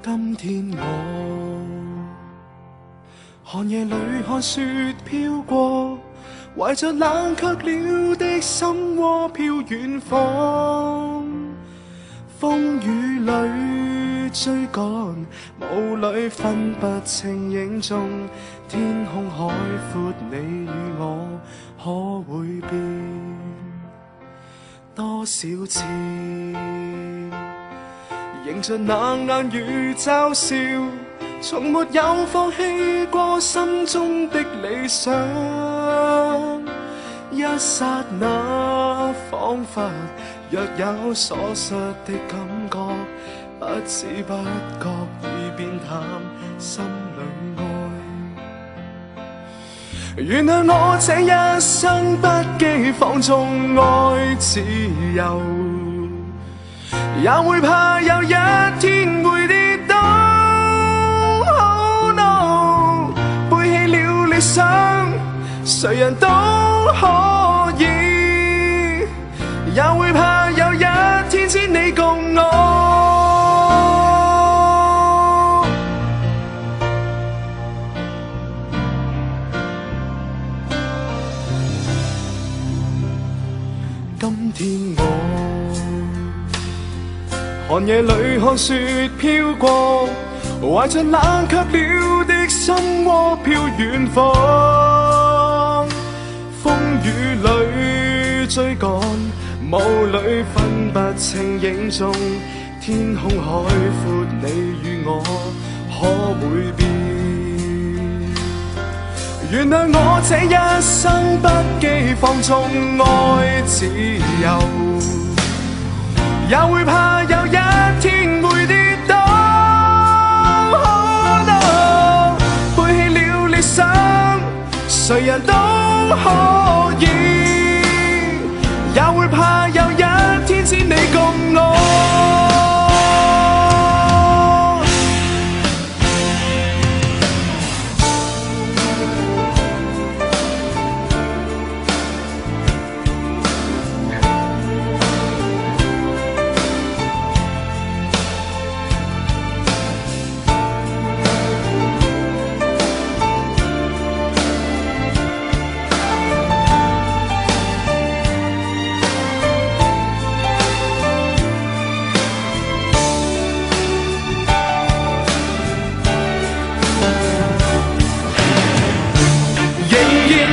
今天我寒夜裏看雪飄過，懷着冷卻了的心窩飄遠方。風雨裏追趕，霧裏分不清影蹤，天空海闊，你與我可會變多少次？迎着那眼雨嘲笑，從沒有放棄過心中的理想。一剎那彷彿若有所失的感覺，不知不覺已變淡心裏愛。原諒我這一生不羈放縱愛自由，也會怕有一天會跌倒。Oh no， 背棄了理想，誰人都可以，也會怕有一天只你共我。今天我寒夜裏看雪飄過，懷着冷卻了的心窩飄遠方。風雨裏追趕，霧裏分不清影蹤，天空海闊，你與我可會變？原諒我這一生不羈放縱愛自由，也會怕有一天會跌倒。Oh no， 背棄了理想，誰人都可以，也會怕有一天只你共我。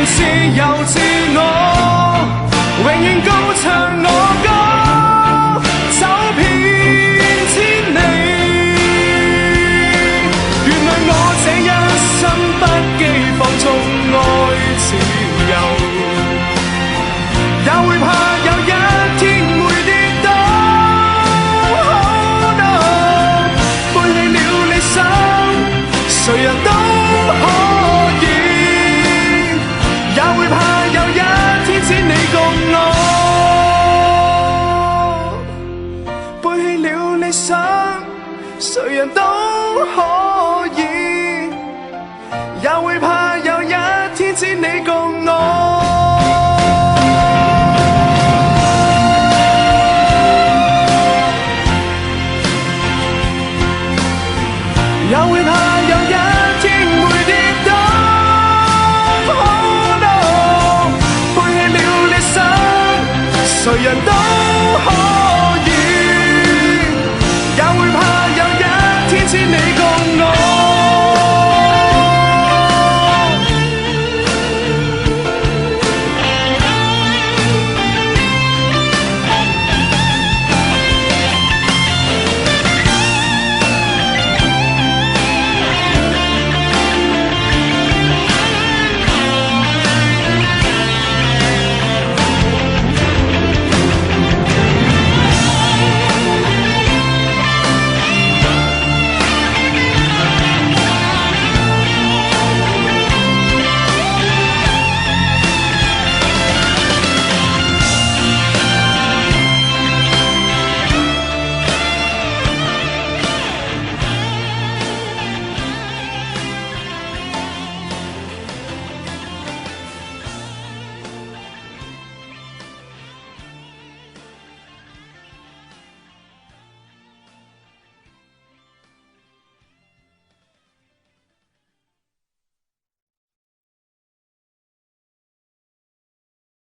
自由自我，永遠高唱我歌，走遍千里。原諒我這一生不羈放縱愛自由，也會怕有一天會跌倒。Oh no， 背棄了理想，誰人都可以，也會怕有一天只你共我。背棄了理想，誰人都可以，也會怕